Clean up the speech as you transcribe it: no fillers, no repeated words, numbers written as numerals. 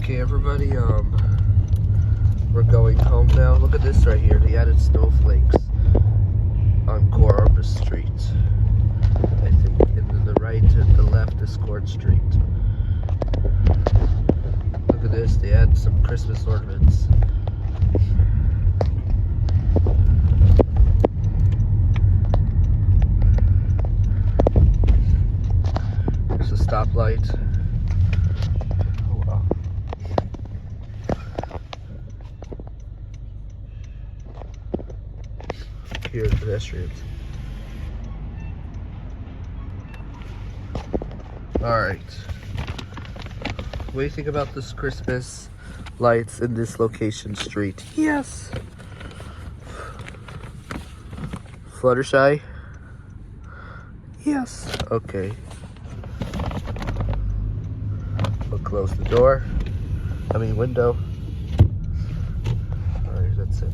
Okay, everybody, we're going home now. Look at this right here. They added snowflakes on Quarropas Street. I think, and to the right and the left is Court Street. Look at this. They added some Christmas ornaments. There's a stoplight. Oh, wow. Here are the pedestrians. Alright. What do you think about this Christmas lights in this location street? Yes. Fluttershy? Yes. Okay. We'll close the door. Window. Alright, that's it.